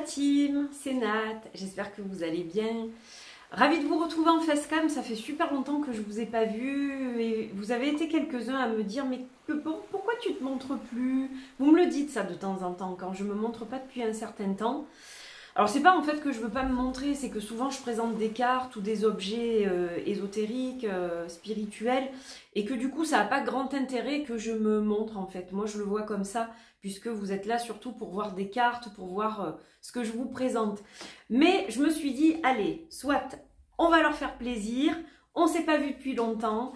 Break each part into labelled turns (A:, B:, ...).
A: team, c'est Nat, j'espère que vous allez bien. Ravie de vous retrouver en facecam, ça fait super longtemps que je vous ai pas vu et vous avez été quelques-uns à me dire mais pourquoi tu te montres plus? Vous me le dites ça de temps en temps quand je me montre pas depuis un certain temps. Alors c'est pas en fait que je veux pas me montrer, c'est que souvent je présente des cartes ou des objets ésotériques, spirituels, et que du coup ça n'a pas grand intérêt que je me montre en fait. Moi je le vois comme ça, puisque vous êtes là surtout pour voir des cartes, pour voir ce que je vous présente. Mais je me suis dit, allez, soit on va leur faire plaisir, on s'est pas vu depuis longtemps.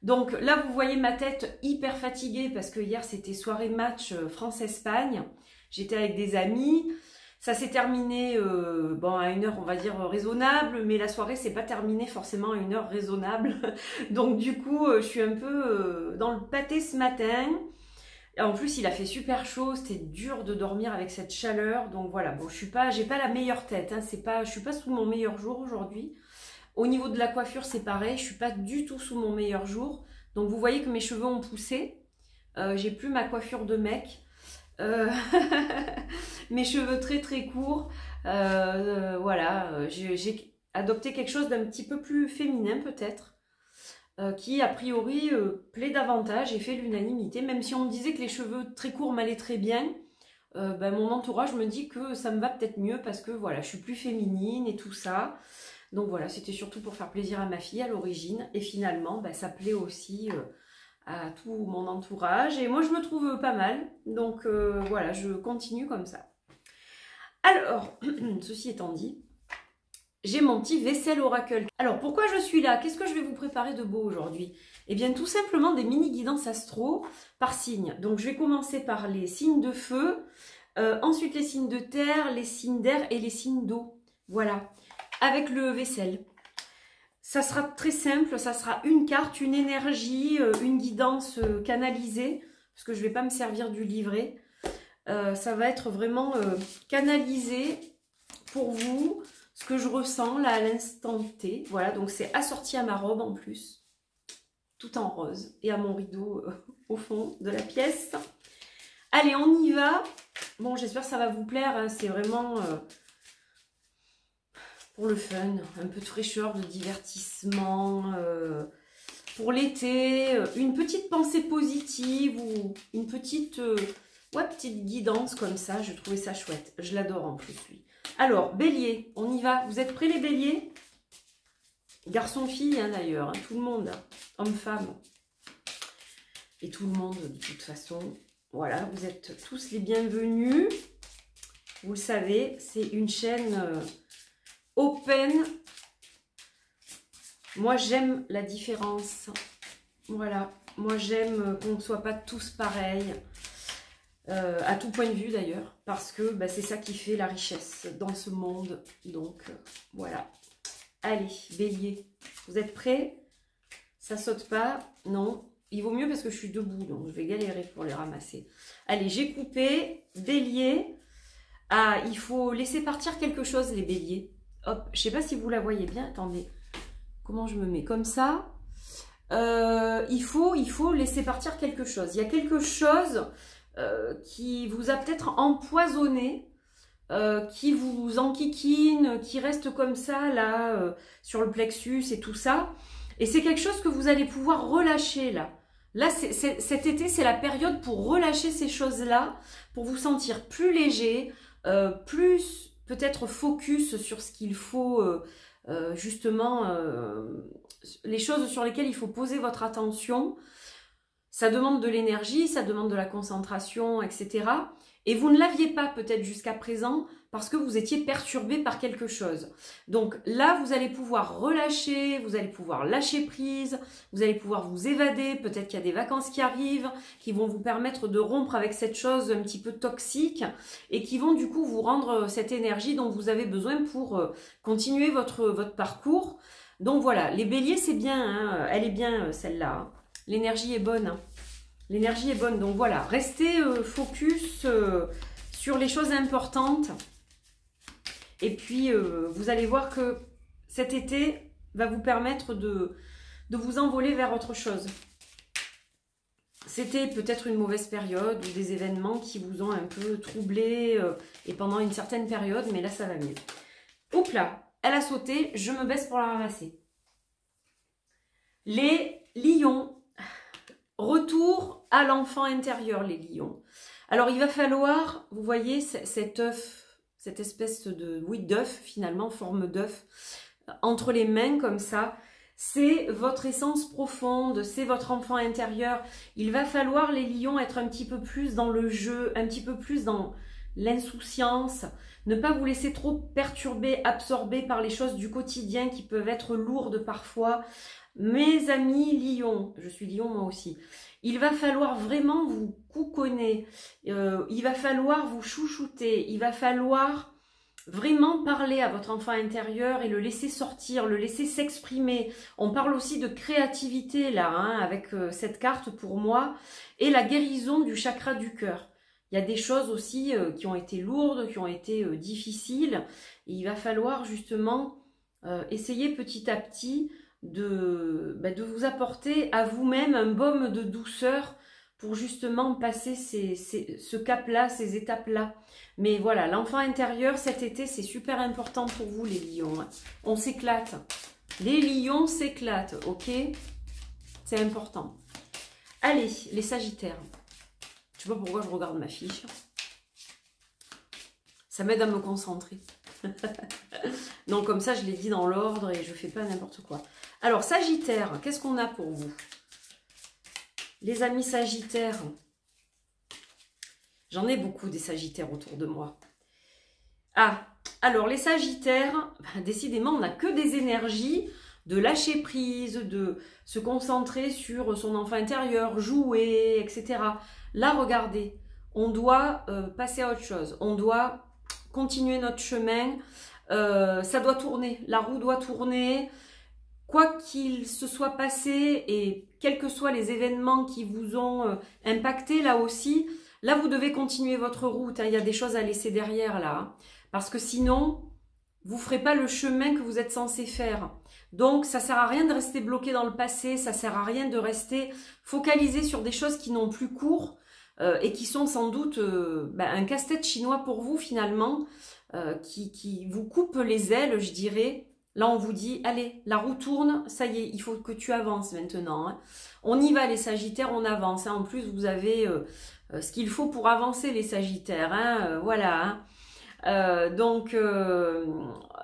A: Donc là vous voyez ma tête hyper fatiguée parce que hier c'était soirée match France-Espagne. J'étais avec des amis. Ça s'est terminé bon, à une heure, on va dire, raisonnable, mais la soirée s'est pas terminée forcément à une heure raisonnable. Donc du coup, je suis un peu dans le pâté ce matin. Et en plus, il a fait super chaud, c'était dur de dormir avec cette chaleur. Donc voilà, bon, j'ai pas la meilleure tête, hein, je suis pas sous mon meilleur jour aujourd'hui. Au niveau de la coiffure, c'est pareil, je suis pas du tout sous mon meilleur jour. Donc vous voyez que mes cheveux ont poussé. J'ai plus ma coiffure de mec. Mes cheveux très très courts, voilà, j'ai adopté quelque chose d'un petit peu plus féminin peut-être, qui a priori plaît davantage et fait l'unanimité, même si on me disait que les cheveux très courts m'allaient très bien. Ben, mon entourage me dit que ça me va peut-être mieux parce que voilà, je suis plus féminine et tout ça. Donc voilà, c'était surtout pour faire plaisir à ma fille à l'origine, et finalement ben, ça plaît aussi à tout mon entourage, et moi je me trouve pas mal, donc voilà, je continue comme ça. Alors, ceci étant dit, j'ai mon petit vaisselle oracle. Alors pourquoi je suis là? Qu'est-ce que je vais vous préparer de beau aujourd'hui? Eh bien tout simplement des mini guidances astro par signe. Donc je vais commencer par les signes de feu, ensuite les signes de terre, les signes d'air et les signes d'eau. Voilà, avec le vaisselle. Ça sera très simple, ça sera une carte, une énergie, une guidance canalisée, parce que je ne vais pas me servir du livret. Ça va être vraiment canalisé pour vous, ce que je ressens là à l'instant T. Voilà, donc c'est assorti à ma robe en plus, tout en rose, et à mon rideau au fond de la pièce. Allez, on y va. Bon, j'espère que ça va vous plaire, hein. C'est vraiment... pour le fun, un peu de fraîcheur, de divertissement, pour l'été, une petite pensée positive ou une petite, petite guidance comme ça, je trouvais ça chouette. Je l'adore en plus, lui. Alors, bélier, on y va. Vous êtes prêts les béliers? Garçon-fille, hein, d'ailleurs, hein, tout le monde, homme-femme. Et tout le monde, de toute façon. Voilà, vous êtes tous les bienvenus. Vous le savez, c'est une chaîne... open. Moi j'aime la différence, voilà, moi j'aime qu'on ne soit pas tous pareils, à tout point de vue d'ailleurs, parce que bah, c'est ça qui fait la richesse dans ce monde. Donc voilà, allez bélier, vous êtes prêts? Ça saute pas? Non, il vaut mieux parce que je suis debout, donc je vais galérer pour les ramasser. Allez, j'ai coupé, bélier. Ah, il faut laisser partir quelque chose les béliers. Hop, je sais pas si vous la voyez bien. Attendez, comment je me mets? Comme ça. Il faut laisser partir quelque chose. Il y a quelque chose qui vous a peut-être empoisonné, qui vous enquiquine, qui reste comme ça, là, sur le plexus et tout ça. Et c'est quelque chose que vous allez pouvoir relâcher, là. Là, cet été, c'est la période pour relâcher ces choses-là, pour vous sentir plus léger, plus... peut-être focus sur ce qu'il faut, justement, les choses sur lesquelles il faut poser votre attention. Ça demande de l'énergie, ça demande de la concentration, etc. Et vous ne l'aviez pas peut-être jusqu'à présent parce que vous étiez perturbé par quelque chose. Donc là, vous allez pouvoir relâcher, vous allez pouvoir lâcher prise, vous allez pouvoir vous évader. Peut-être qu'il y a des vacances qui arrivent, qui vont vous permettre de rompre avec cette chose un petit peu toxique et qui vont du coup vous rendre cette énergie dont vous avez besoin pour continuer votre parcours. Donc voilà, les béliers, c'est bien, hein, elle est bien celle-là, hein. L'énergie est bonne, hein. L'énergie est bonne, donc voilà, restez focus sur les choses importantes. Et puis, vous allez voir que cet été va vous permettre de vous envoler vers autre chose. c'était peut-être une mauvaise période ou des événements qui vous ont un peu troublé et pendant une certaine période, mais là ça va mieux. Hop là, elle a sauté, je me baisse pour la ramasser. Les lions, retour à l'enfant intérieur, les lions. Alors il va falloir, vous voyez cet œuf, cette espèce de, oui, d'œuf finalement, forme d'œuf, entre les mains comme ça. C'est votre essence profonde, c'est votre enfant intérieur. Il va falloir, les lions, être un petit peu plus dans le jeu, un petit peu plus dans l'insouciance. Ne pas vous laisser trop perturber, absorber par les choses du quotidien qui peuvent être lourdes parfois. Mes amis lions, je suis lion moi aussi, il va falloir vraiment vous couconner, il va falloir vous chouchouter, il va falloir vraiment parler à votre enfant intérieur et le laisser sortir, le laisser s'exprimer. On parle aussi de créativité là, hein, avec cette carte pour moi, et la guérison du chakra du cœur. Il y a des choses aussi qui ont été lourdes, qui ont été difficiles, et il va falloir justement essayer petit à petit de vous apporter à vous-même un baume de douceur pour justement passer ce cap-là, ces étapes-là. Mais voilà, l'enfant intérieur, cet été, c'est super important pour vous, les lions. Hein. On s'éclate. Les lions s'éclatent, ok? C'est important. Allez, les sagittaires. Je sais pas pourquoi je regarde ma fiche. Ça m'aide à me concentrer. Donc comme ça, je l'ai dit dans l'ordre et je fais pas n'importe quoi. Alors, Sagittaire, qu'est-ce qu'on a pour vous? Les amis Sagittaires, j'en ai beaucoup des Sagittaires autour de moi. Ah, alors les Sagittaires, décidément, on n'a que des énergies de lâcher prise, de se concentrer sur son enfant intérieur, jouer, etc. Là, regardez, on doit passer à autre chose, on doit continuer notre chemin, ça doit tourner, la roue doit tourner. Quoi qu'il se soit passé et quels que soient les événements qui vous ont impacté là aussi, là vous devez continuer votre route. Hein. Il y a des choses à laisser derrière là. Hein. Parce que sinon, vous ne ferez pas le chemin que vous êtes censé faire. Donc ça ne sert à rien de rester bloqué dans le passé, ça ne sert à rien de rester focalisé sur des choses qui n'ont plus cours et qui sont sans doute un casse-tête chinois pour vous finalement, qui vous coupe les ailes, je dirais. Là, on vous dit, allez, la roue tourne, ça y est, il faut que tu avances maintenant. Hein. On y va, les Sagittaires, on avance. Hein. En plus, vous avez ce qu'il faut pour avancer, les Sagittaires. Hein. Voilà. Hein. Donc,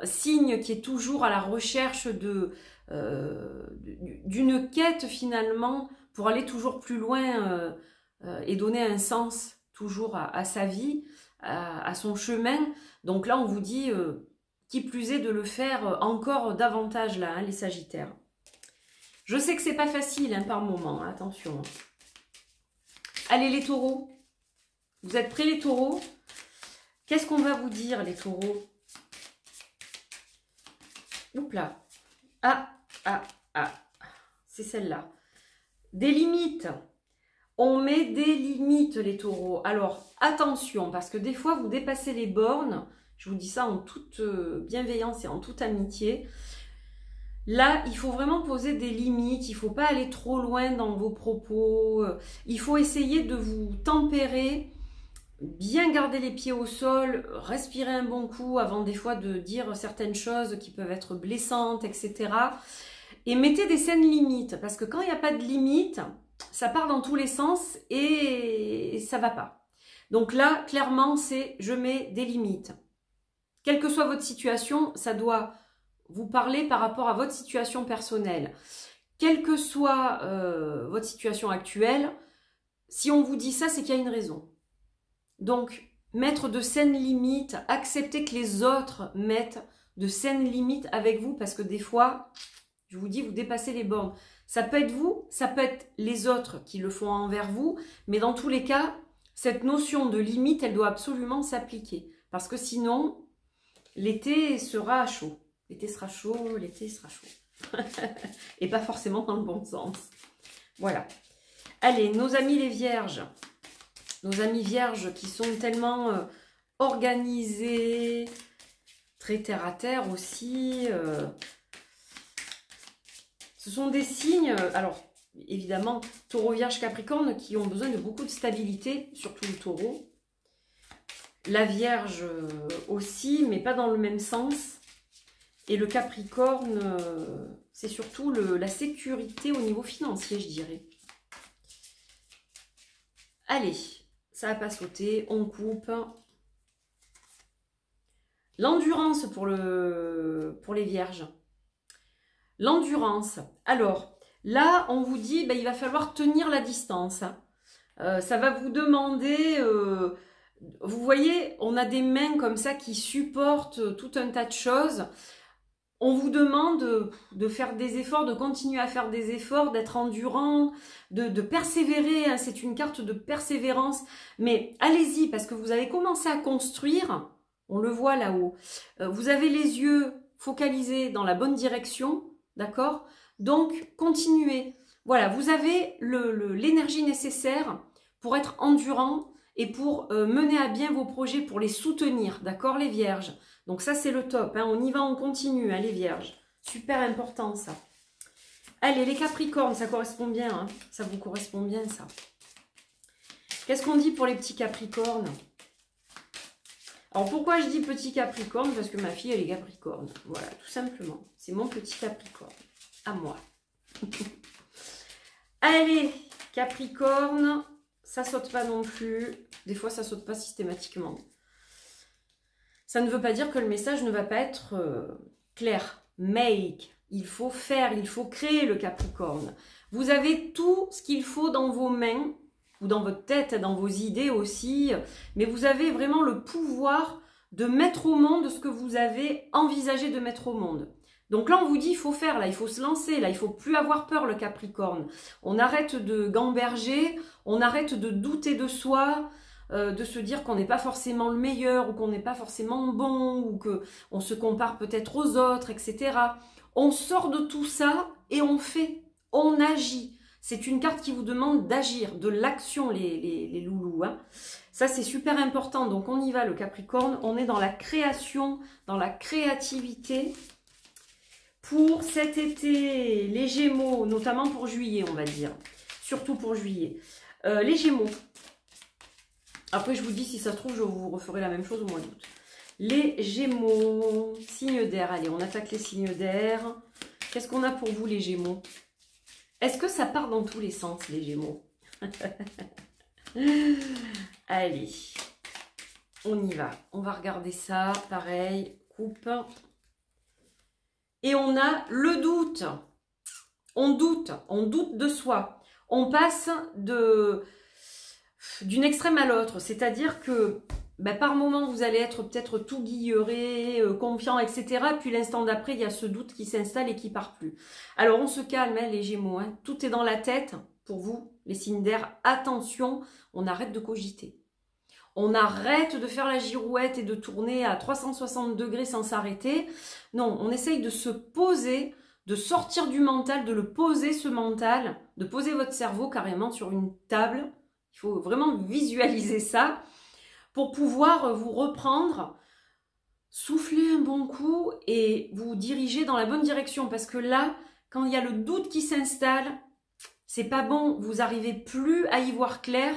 A: signe qui est toujours à la recherche d'une quête, finalement, pour aller toujours plus loin et donner un sens toujours à sa vie, à son chemin. Donc là, on vous dit... qui plus est de le faire encore davantage là, hein, les Sagittaires. Je sais que c'est pas facile hein, par moment, hein, attention. Allez les Taureaux, vous êtes prêts les Taureaux? Qu'est-ce qu'on va vous dire les Taureaux? Oups là. C'est celle-là. Des limites. On met des limites les Taureaux. Alors attention, parce que des fois vous dépassez les bornes. Je vous dis ça en toute bienveillance et en toute amitié. Là, il faut vraiment poser des limites. Il ne faut pas aller trop loin dans vos propos. Il faut essayer de vous tempérer, bien garder les pieds au sol, respirer un bon coup avant des fois de dire certaines choses qui peuvent être blessantes, etc. Et mettez des saines limites. Parce que quand il n'y a pas de limite, ça part dans tous les sens et ça ne va pas. Donc là, clairement, c'est je mets des limites. Quelle que soit votre situation, ça doit vous parler par rapport à votre situation personnelle. Quelle que soit votre situation actuelle, si on vous dit ça, c'est qu'il y a une raison. Donc, mettre de saines limites, accepter que les autres mettent de saines limites avec vous, parce que des fois, je vous dis, vous dépassez les bornes. Ça peut être vous, ça peut être les autres qui le font envers vous, mais dans tous les cas, cette notion de limite, elle doit absolument s'appliquer. Parce que sinon... l'été sera chaud. L'été sera chaud, l'été sera chaud. Et pas forcément dans le bon sens. Voilà. Allez, nos amis les vierges. Nos amis vierges qui sont tellement organisés, très terre à terre aussi. Ce sont des signes... alors, évidemment, taureau, vierge, capricorne, qui ont besoin de beaucoup de stabilité, surtout le taureau. La vierge aussi, mais pas dans le même sens. Et le capricorne, c'est surtout la sécurité au niveau financier, je dirais. Allez, ça va pas sauter, on coupe. L'endurance pour les vierges. L'endurance. Alors, là, on vous dit, il va falloir tenir la distance. Ça va vous demander... vous voyez, on a des mains comme ça qui supportent tout un tas de choses. On vous demande de faire des efforts, de continuer à faire des efforts, d'être endurant, de persévérer. Hein. C'est une carte de persévérance. Mais allez-y, parce que vous avez commencé à construire. On le voit là-haut. Vous avez les yeux focalisés dans la bonne direction. D'accord? Donc, continuez. Voilà, vous avez l'énergie nécessaire pour être endurant et pour mener à bien vos projets, pour les soutenir. D'accord, les vierges? Donc ça, c'est le top. Hein. On y va, on continue, hein, les vierges. Super important, ça. Allez, les capricornes, ça correspond bien. Hein. Ça vous correspond bien, ça. Qu'est-ce qu'on dit pour les petits capricornes? Alors, pourquoi je dis petit capricorne? Parce que ma fille, elle est capricorne. Voilà, tout simplement. C'est mon petit capricorne. À moi. Allez, capricorne. Ça saute pas non plus. Des fois, ça saute pas systématiquement. Ça ne veut pas dire que le message ne va pas être clair. Make. Il faut faire, il faut créer le Capricorne. Vous avez tout ce qu'il faut dans vos mains, ou dans votre tête, dans vos idées aussi. Mais vous avez vraiment le pouvoir de mettre au monde ce que vous avez envisagé de mettre au monde. Donc là, on vous dit, il faut faire, là, il faut se lancer, là, il ne faut plus avoir peur, le Capricorne. On arrête de gamberger, on arrête de douter de soi, de se dire qu'on n'est pas forcément le meilleur, ou qu'on n'est pas forcément bon, ou qu'on se compare peut-être aux autres, etc. On sort de tout ça et on fait, on agit. C'est une carte qui vous demande d'agir, de l'action, les loulous. Hein. Ça, c'est super important. Donc, on y va, le Capricorne. On est dans la création, dans la créativité. Pour cet été, les Gémeaux, notamment pour juillet, on va dire. Surtout pour juillet. Les Gémeaux. Après, je vous dis, si ça se trouve, je vous referai la même chose au mois d'août. Les Gémeaux, signes d'air. Allez, on attaque les signes d'air. Qu'est-ce qu'on a pour vous, les Gémeaux? Est-ce que ça part dans tous les sens, les Gémeaux? Allez, on y va. On va regarder ça, pareil, coupe. Et on a le doute. On doute de soi. On passe d'une extrême à l'autre. C'est-à-dire que par moment, vous allez être peut-être tout guilleré, confiant, etc. Puis l'instant d'après, il y a ce doute qui s'installe et qui part plus. Alors, on se calme, hein, les Gémeaux. Hein. Tout est dans la tête. Pour vous, les signes d'air, attention, on arrête de cogiter. On arrête de faire la girouette et de tourner à 360 degrés sans s'arrêter. Non, on essaye de se poser, de sortir du mental, de le poser, ce mental, de poser votre cerveau carrément sur une table. Il faut vraiment visualiser ça pour pouvoir vous reprendre, souffler un bon coup et vous diriger dans la bonne direction. Parce que là, quand il y a le doute qui s'installe, c'est pas bon, vous n'arrivez plus à y voir clair.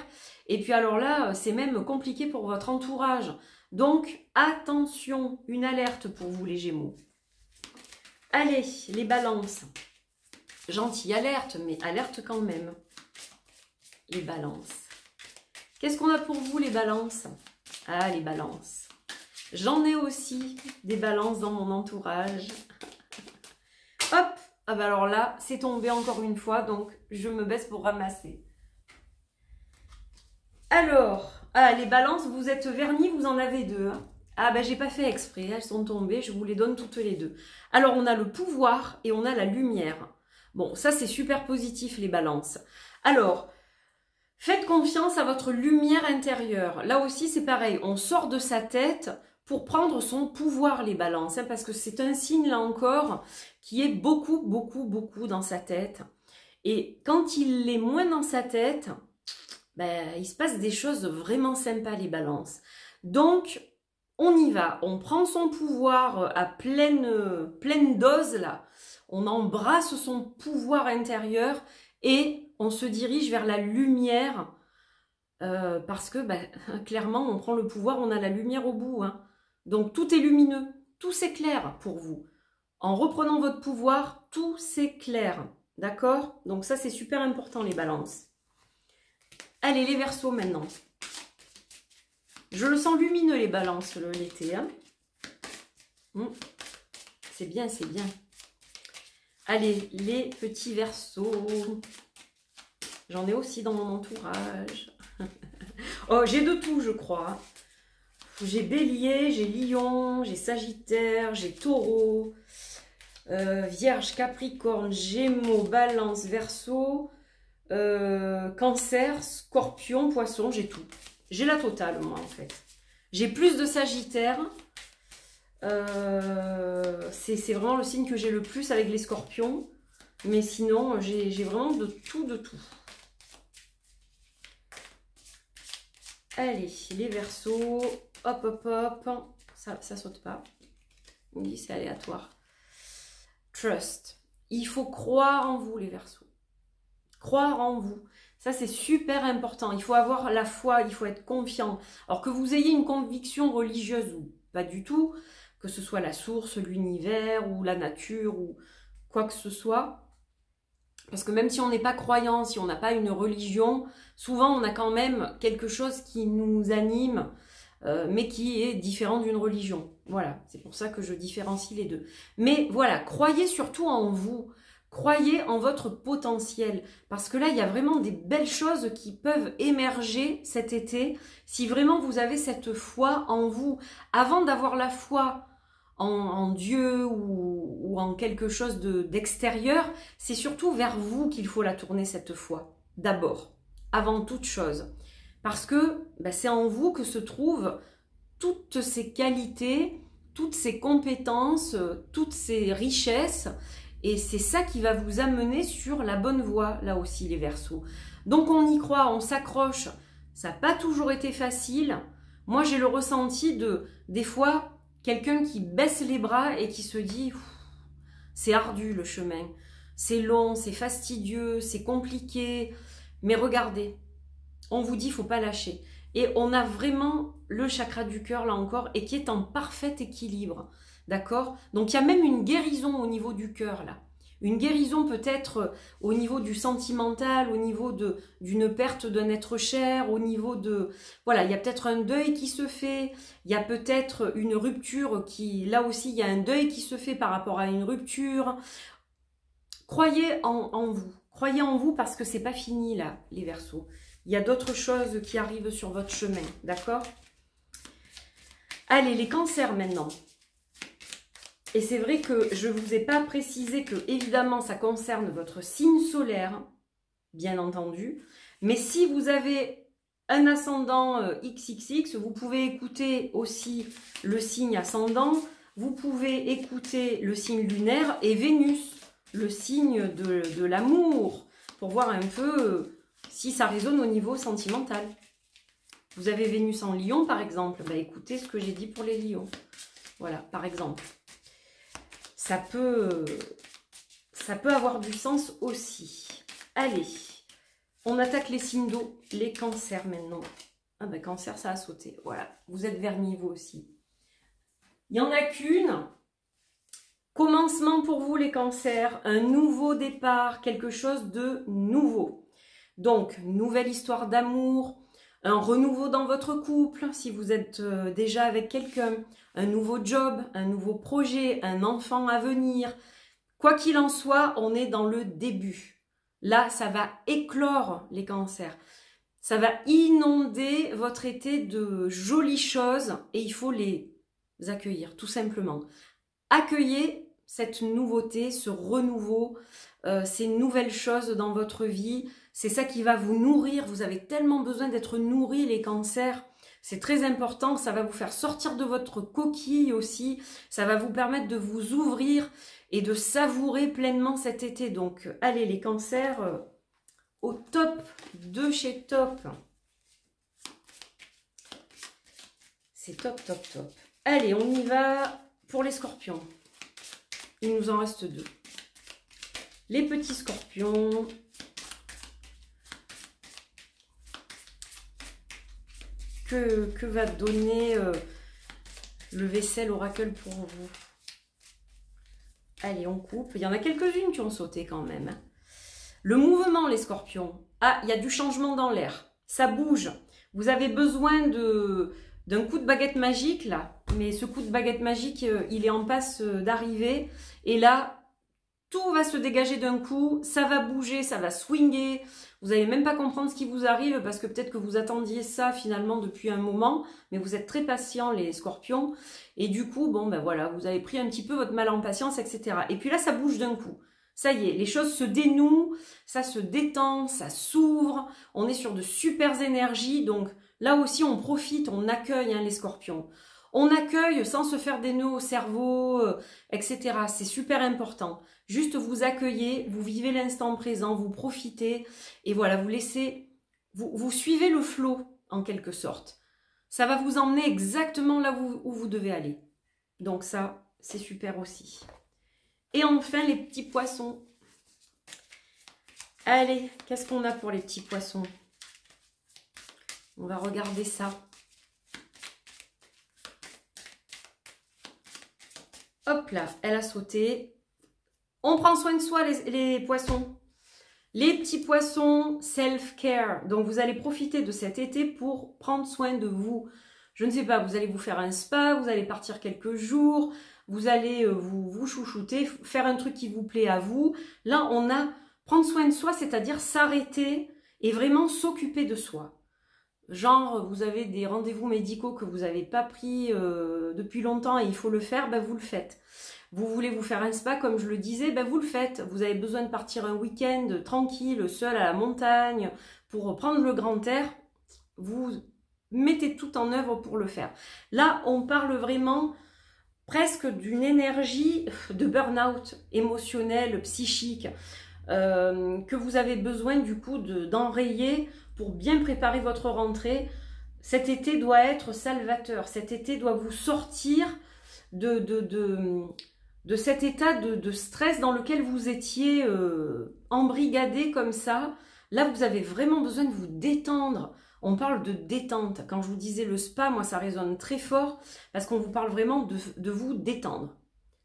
A: Et puis alors là, c'est même compliqué pour votre entourage. Donc, attention, une alerte pour vous les Gémeaux. Allez, les balances. Gentille alerte, mais alerte quand même. Les balances. Qu'est-ce qu'on a pour vous les balances? Ah, les balances. J'en ai aussi des balances dans mon entourage. Hop! Ah bah alors là, c'est tombé encore une fois, donc je me baisse pour ramasser. Alors, les balances, vous êtes vernis, vous en avez deux. Hein. Ah bah j'ai pas fait exprès, elles sont tombées, je vous les donne toutes les deux. Alors on a le pouvoir et on a la lumière. Bon, ça c'est super positif les balances. Alors, faites confiance à votre lumière intérieure. Là aussi c'est pareil, on sort de sa tête pour prendre son pouvoir les balances. Hein, parce que c'est un signe là encore qui est beaucoup dans sa tête. Et quand il est moins dans sa tête... il se passe des choses vraiment sympas les balances. Donc, on y va. On prend son pouvoir à pleine dose là. On embrasse son pouvoir intérieur et on se dirige vers la lumière parce que clairement, on prend le pouvoir, on a la lumière au bout. Hein. Donc tout est lumineux, tout s'éclaire pour vous. En reprenant votre pouvoir, tout s'éclaire. D'accord? Donc ça, c'est super important, les balances. Allez, les Verseaux maintenant. Je le sens lumineux, les balances, l'été. Hein. C'est bien, c'est bien. Allez, les petits Verseaux. J'en ai aussi dans mon entourage. Oh, j'ai de tout, je crois. J'ai Bélier, j'ai Lion, j'ai Sagittaire, j'ai Taureau, Vierge, Capricorne, Gémeaux, Balance, Verseau, Cancer, Scorpion, Poisson, j'ai tout. J'ai la totale, moi, en fait. J'ai plus de Sagittaire. C'est vraiment le signe que j'ai le plus avec les Scorpions. Mais sinon, j'ai vraiment de tout, de tout. Allez, les Verseaux. Hop, hop, hop. Ça saute pas. On dit c'est aléatoire. Trust. Il faut croire en vous, les Verseaux. Croire en vous. Ça, c'est super important. Il faut avoir la foi, il faut être confiant. Alors que vous ayez une conviction religieuse ou pas du tout, que ce soit la source, l'univers ou la nature ou quoi que ce soit. Parce que même si on n'est pas croyant, si on n'a pas une religion, souvent on a quand même quelque chose qui nous anime, mais qui est différent d'une religion. Voilà, c'est pour ça que je différencie les deux. Mais voilà, croyez surtout en vous. Croyez en votre potentiel, parce que là, il y a vraiment des belles choses qui peuvent émerger cet été, si vraiment vous avez cette foi en vous. Avant d'avoir la foi en Dieu ou en quelque chose d'extérieur, c'est surtout vers vous qu'il faut la tourner, cette foi, d'abord, avant toute chose. Parce que c'est en vous que se trouvent toutes ces qualités, toutes ces compétences, toutes ces richesses. Et c'est ça qui va vous amener sur la bonne voie, là aussi, les Verseaux. Donc on y croit, on s'accroche. Ça n'a pas toujours été facile. Moi, j'ai le ressenti des fois, quelqu'un qui baisse les bras et qui se dit « c'est ardu le chemin, c'est long, c'est fastidieux, c'est compliqué. » Mais regardez, on vous dit « il ne faut pas lâcher ». Et on a vraiment le chakra du cœur, là encore, et qui est en parfait équilibre. D'accord? Donc, il y a même une guérison au niveau du cœur, là. Une guérison peut-être au niveau du sentimental, au niveau d'une perte d'un être cher, au niveau de... Voilà, il y a peut-être un deuil qui se fait, il y a peut-être une rupture qui... Là aussi, il y a un deuil qui se fait par rapport à une rupture. Croyez en vous. Croyez en vous parce que c'est pas fini, là, les Verseaux. Il y a d'autres choses qui arrivent sur votre chemin, d'accord? Allez, les Cancers maintenant. Et c'est vrai que je ne vous ai pas précisé que, évidemment, ça concerne votre signe solaire, bien entendu. Mais si vous avez un ascendant XXX, vous pouvez écouter aussi le signe ascendant. Vous pouvez écouter le signe lunaire et Vénus, le signe de l'amour, pour voir un peu si ça résonne au niveau sentimental. Vous avez Vénus en Lion, par exemple. Écoutez ce que j'ai dit pour les Lions. Voilà, par exemple. Ça peut avoir du sens aussi. Allez, on attaque les signes d'eau, les Cancers maintenant. Ah Cancer, ça a sauté. Voilà, vous êtes Verseau vous aussi. Il n'y en a qu'une. Commencement pour vous les Cancers, un nouveau départ, quelque chose de nouveau. Donc, nouvelle histoire d'amour, un renouveau dans votre couple, si vous êtes déjà avec quelqu'un, un nouveau job, un nouveau projet, un enfant à venir. Quoi qu'il en soit, on est dans le début. Là, ça va éclore les Cancers. Ça va inonder votre été de jolies choses et il faut les accueillir, tout simplement. Accueillez cette nouveauté, ce renouveau, ces nouvelles choses dans votre vie. C'est ça qui va vous nourrir. Vous avez tellement besoin d'être nourris, les Cancers. C'est très important. Ça va vous faire sortir de votre coquille aussi. Ça va vous permettre de vous ouvrir et de savourer pleinement cet été. Donc, allez, les Cancers, au top de chez top. C'est top, top, top. Allez, on y va pour les Scorpions. Il nous en reste deux. Les petits Scorpions. que va donner le vaisselle oracle pour vous? Allez, on coupe. Il y en a quelques-unes qui ont sauté quand même. Le mouvement, les scorpions. Ah, il y a du changement dans l'air. Ça bouge. Vous avez besoin d'un coup de baguette magique, là. Mais ce coup de baguette magique, il est en passe d'arriver. Et là, tout va se dégager d'un coup. Ça va bouger, ça va swinger. Vous n'allez même pas comprendre ce qui vous arrive parce que peut-être que vous attendiez ça finalement depuis un moment. Mais vous êtes très patients, les scorpions. Et du coup, bon, ben voilà, vous avez pris un petit peu votre mal en patience, etc. Et puis là, ça bouge d'un coup. Ça y est, les choses se dénouent, ça se détend, ça s'ouvre, on est sur de super énergies, donc là aussi on profite, on accueille les scorpions. On accueille sans se faire des nœuds au cerveau, etc. C'est super important. Juste vous accueillez, vous vivez l'instant présent, vous profitez, et voilà, vous laissez, vous suivez le flot en quelque sorte. Ça va vous emmener exactement là où vous devez aller. Donc ça, c'est super aussi. Et enfin, les petits poissons. Allez, qu'est-ce qu'on a pour les petits poissons? On va regarder ça. Hop là, elle a sauté. On prend soin de soi, les poissons. Les petits poissons, self-care. Donc, vous allez profiter de cet été pour prendre soin de vous. Je ne sais pas, vous allez vous faire un spa, vous allez partir quelques jours, vous allez vous chouchouter, faire un truc qui vous plaît à vous. Là, on a prendre soin de soi, c'est-à-dire s'arrêter et vraiment s'occuper de soi. Genre, vous avez des rendez-vous médicaux que vous n'avez pas pris depuis longtemps et il faut le faire, ben vous le faites. Vous voulez vous faire un spa, comme je le disais, ben vous le faites. Vous avez besoin de partir un week-end tranquille, seul à la montagne, pour prendre le grand air. Vous mettez tout en œuvre pour le faire. Là, on parle vraiment presque d'une énergie de burn-out émotionnel, psychique, que vous avez besoin du coup d'enrayer pour bien préparer votre rentrée. Cet été doit être salvateur. Cet été doit vous sortir de cet état de stress dans lequel vous étiez embrigadé comme ça. Là, vous avez vraiment besoin de vous détendre. On parle de détente. Quand je vous disais le spa, moi, ça résonne très fort parce qu'on vous parle vraiment de vous détendre.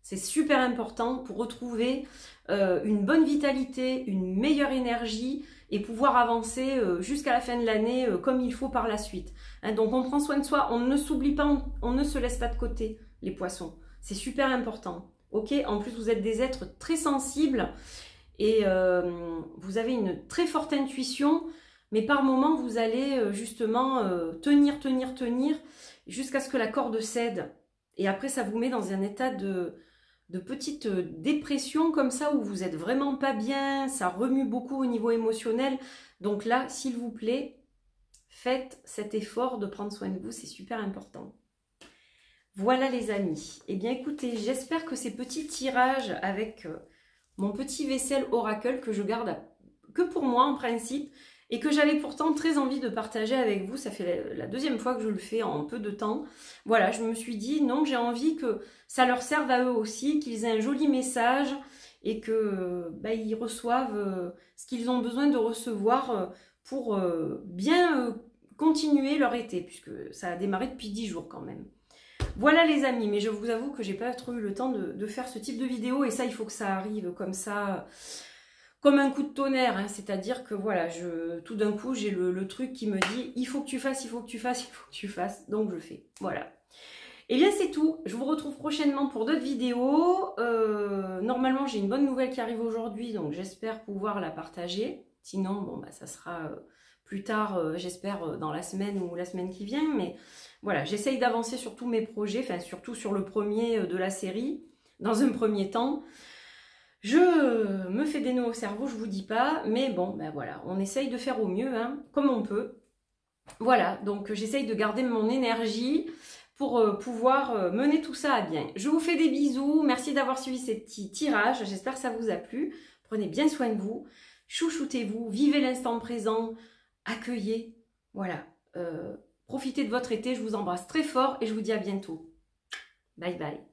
A: C'est super important pour retrouver une bonne vitalité, une meilleure énergie et pouvoir avancer jusqu'à la fin de l'année comme il faut par la suite. Hein, donc, on prend soin de soi, on ne s'oublie pas, on ne se laisse pas de côté, les poissons. C'est super important. Ok, en plus, vous êtes des êtres très sensibles et vous avez une très forte intuition. Mais par moments, vous allez justement tenir jusqu'à ce que la corde cède. Et après, ça vous met dans un état de petite dépression comme ça, où vous êtes vraiment pas bien, ça remue beaucoup au niveau émotionnel. Donc là, s'il vous plaît, faites cet effort de prendre soin de vous, c'est super important. Voilà les amis. Eh bien écoutez, j'espère que ces petits tirages avec mon petit vaisselle oracle que je garde que pour moi en principe, et que j'avais pourtant très envie de partager avec vous. Ça fait la deuxième fois que je le fais en peu de temps. Voilà, je me suis dit, non, j'ai envie que ça leur serve à eux aussi, qu'ils aient un joli message et que ils reçoivent ce qu'ils ont besoin de recevoir pour bien continuer leur été, puisque ça a démarré depuis 10 jours quand même. Voilà les amis, mais je vous avoue que j'ai pas trop eu le temps de faire ce type de vidéo, et ça, il faut que ça arrive comme ça... comme un coup de tonnerre, hein, c'est-à-dire que voilà, tout d'un coup, j'ai le truc qui me dit « il faut que tu fasses, il faut que tu fasses, il faut que tu fasses », donc je fais, voilà. Et bien c'est tout, je vous retrouve prochainement pour d'autres vidéos. Normalement, j'ai une bonne nouvelle qui arrive aujourd'hui, donc j'espère pouvoir la partager. Sinon, bon, ça sera plus tard, j'espère, dans la semaine ou la semaine qui vient. Mais voilà, j'essaye d'avancer sur tous mes projets, enfin surtout sur le premier de la série, dans un premier temps. Je me fais des nœuds au cerveau, je vous dis pas, mais bon, voilà, on essaye de faire au mieux, hein, comme on peut. Voilà, donc j'essaye de garder mon énergie pour pouvoir mener tout ça à bien. Je vous fais des bisous, merci d'avoir suivi ces petits tirages, j'espère que ça vous a plu. Prenez bien soin de vous, chouchoutez-vous, vivez l'instant présent, accueillez, voilà. Profitez de votre été, je vous embrasse très fort et je vous dis à bientôt. Bye bye.